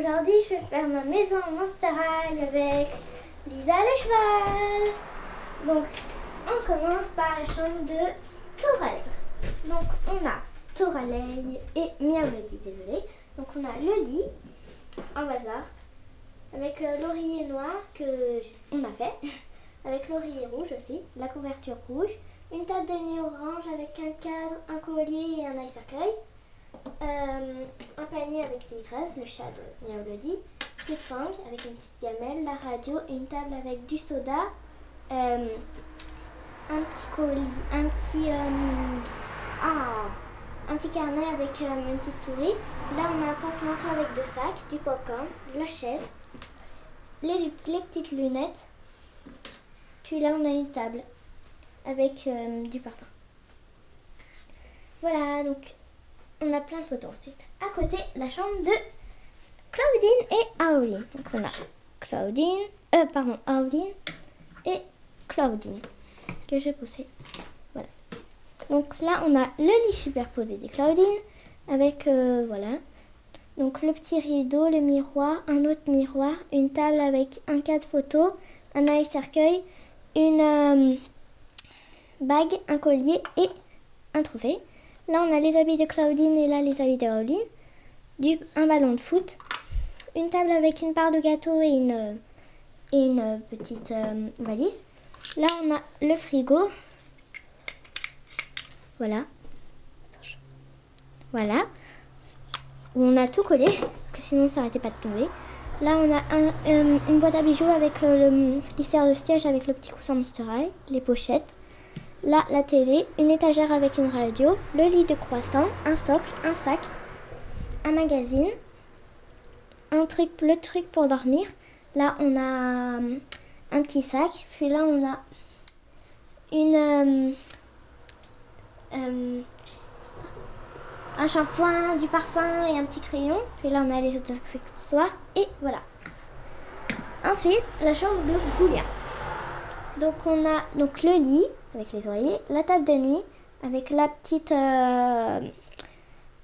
Aujourd'hui, je vais faire ma maison en Monster High avec Lisa le cheval. Donc, on commence par la chambre de Toralei. Donc, on a Toralei et Miaoudi, désolé. Donc, on a le lit en bazar avec l'oreiller noir que on a fait, avec l'oreiller rouge aussi, la couverture rouge, une table de nuit orange avec un cadre, un collier et un œil cercueil. Un panier avec Tigresse, le chat de Miaoudi, Sweet Fang avec une petite gamelle, la radio, une table avec du soda, un petit colis, un petit carnet avec une petite souris. Là on a un porte-manteau avec 2 sacs, du popcorn, la chaise, les petites lunettes. Puis là on a une table avec du parfum. Voilà, donc on a plein de photos. Ensuite, à côté, la chambre de Claudine et Aoline. Donc on a Aoline et Claudine que j'ai poussé. Voilà. Donc là, on a le lit superposé de Claudine avec voilà. Donc le petit rideau, le miroir, un autre miroir, une table avec un cadre photo, un œil cercueil, une bague, un collier et un trophée. Là, on a les habits de Claudine et là, les habits de Aoline. Un ballon de foot. Une table avec une part de gâteau et une petite valise. Là, on a le frigo. Voilà. Voilà. Où on a tout collé, parce que sinon, ça n'arrêtait pas de tomber. Là, on a une boîte à bijoux avec qui sert de siège avec le petit coussin Monster High, les pochettes. Là, la télé, une étagère avec une radio, le lit de croissant, un socle, un sac, un magazine, le truc pour dormir. Là, on a un petit sac. Puis là, on a un shampoing, du parfum et un petit crayon. Puis là, on a les autres accessoires. Et voilà. Ensuite, la chambre de Goulia. Donc, on a le lit avec les oreillers, la table de nuit avec la petite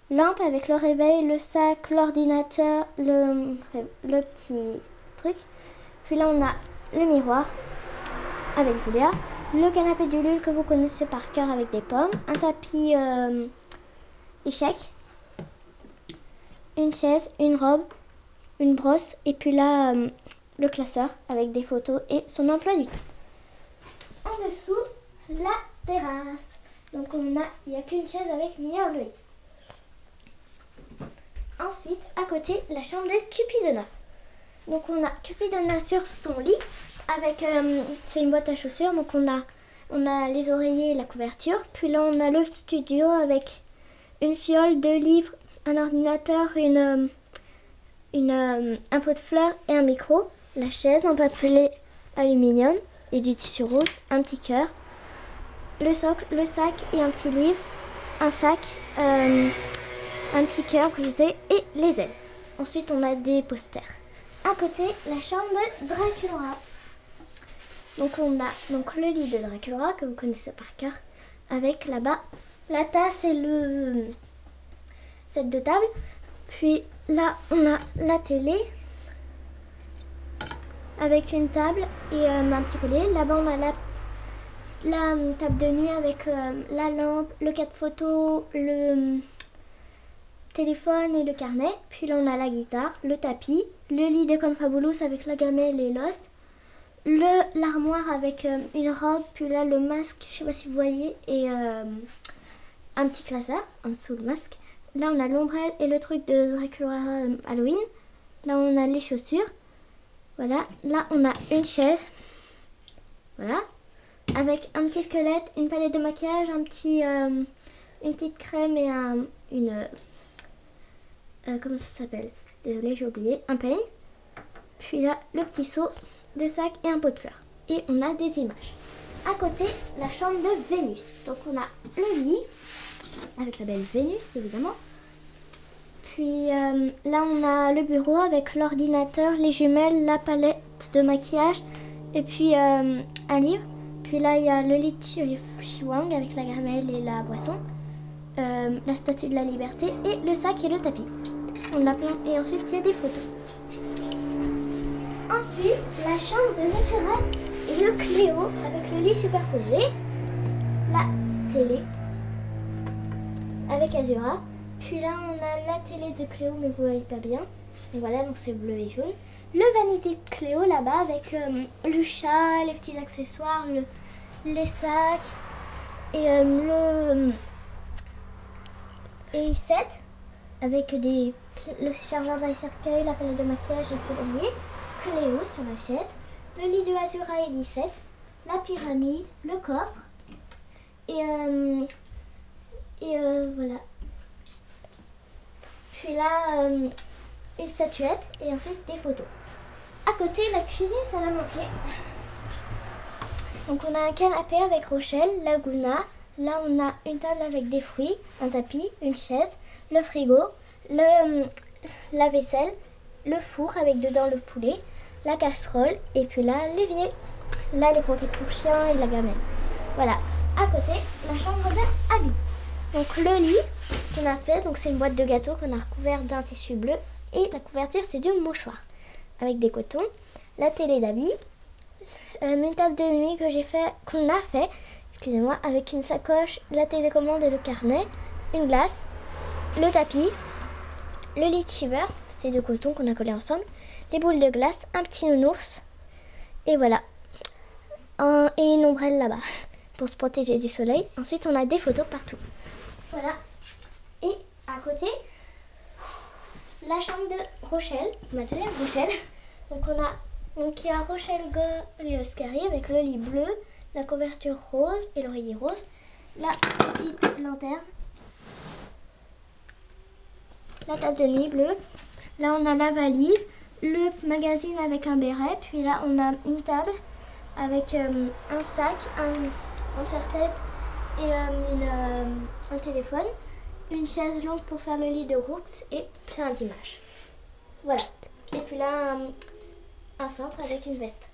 lampe avec le réveil, le sac, l'ordinateur, le petit truc. Puis là, on a le miroir avec Goulia, le canapé du Lul que vous connaissez par cœur avec des pommes, un tapis échec, une chaise, une robe, une brosse et puis là, le classeur avec des photos et son emploi du temps. En dessous, la terrasse. Donc il n'y a qu'une chaise avec Miaoudi. Ensuite, à côté, la chambre de Cupidona. Donc on a Cupidona sur son lit avec c'est une boîte à chaussures. Donc on a les oreillers et la couverture. Puis là on a le studio avec une fiole, 2 livres, un ordinateur, un pot de fleurs et un micro. La chaise en papier aluminium et du tissu rouge, un petit cœur. Le socle, le sac et un petit livre, un sac, un petit cœur brisé et les ailes. Ensuite, on a des posters. À côté, la chambre de Dracula. Donc, on a le lit de Dracula que vous connaissez par cœur avec là-bas la tasse et le set de table. Puis là, on a la télé avec une table et un petit collier. Là-bas, on a la table de nuit avec la lampe, le cadre photo, le téléphone et le carnet. Puis là, on a la guitare, le tapis, le lit de Confabulous avec la gamelle et l'os, l'armoire avec une robe, puis là, le masque, je sais pas si vous voyez, et un petit classeur en dessous le masque. Là, on a l'ombrelle et le truc de Dracula Halloween. Là, on a les chaussures. Voilà. Là, on a une chaise. Voilà. Avec un petit squelette, une palette de maquillage, une petite crème et comment ça s'appelle? Désolée, j'ai oublié. Un peigne. Puis là, le petit seau, le sac et un pot de fleurs. Et on a des images. À côté, la chambre de Vénus. Donc on a le lit avec la belle Vénus, évidemment. Puis là, on a le bureau avec l'ordinateur, les jumelles, la palette de maquillage et puis un livre. Puis là, il y a le lit de Chiwang avec la gamelle et la boisson, la statue de la liberté et le sac et le tapis. On a plein. Et ensuite, il y a des photos. Ensuite, la chambre de Néferat et le Cléo avec le lit superposé, la télé avec Azura. Puis là, on a la télé de Cléo, mais vous voyez pas bien. Donc voilà, donc c'est bleu et jaune. Le vanité de Cléo là-bas avec le chat, les petits accessoires, les sacs et le i7 avec le chargeur d'ice-cercueil, la palette de maquillage et le poudrier. Cléo sur la chaise, le lit de Azura et i7, la pyramide, le coffre et voilà. Puis là, une statuette et ensuite des photos. À côté, la cuisine, ça l'a manqué. Donc on a un canapé avec Rochelle, Laguna. Là, on a une table avec des fruits, un tapis, une chaise, le frigo, la vaisselle, le four avec dedans le poulet, la casserole et puis là, l'évier. Là, les croquettes pour chien et la gamelle. Voilà. À côté, la chambre d'Abby. Donc le lit qu'on a fait, donc c'est une boîte de gâteau qu'on a recouvert d'un tissu bleu et la couverture c'est du mouchoir avec des cotons. La télé d'Abby, une table de nuit qu'on a fait, excusez-moi, avec une sacoche, la télécommande et le carnet, une glace, le tapis, le lit de Shiver, c'est de coton qu'on a collé ensemble, des boules de glace, un petit nounours et voilà, et une ombrelle là-bas pour se protéger du soleil. Ensuite on a des photos partout. Voilà. Et à côté, la chambre de Rochelle, ma deuxième Rochelle. Donc il y a Rochelle Golios avec le lit bleu, la couverture rose et l'oreiller rose, la petite lanterne, la table de nuit bleue. Là on a la valise, le magazine avec un béret, puis là on a une table avec un sac, un serre-tête et un téléphone, une chaise longue pour faire le lit de Rooks et plein d'images. Voilà. Et puis là, un cintre avec une veste.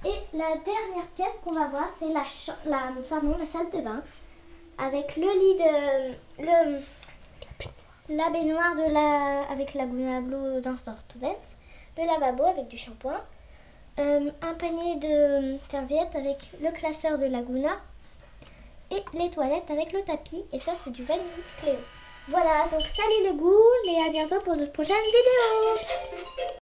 Et la dernière pièce qu'on va voir, c'est la salle de bain avec le lit de la baignoire avec Laguna Blue d'Instant Students, le lavabo avec du shampoing, un panier de serviettes avec le classeur de Laguna et les toilettes avec le tapis. Et ça, c'est du vanille de Cléo. Voilà, donc salut les ghouls et à bientôt pour de prochaines vidéos.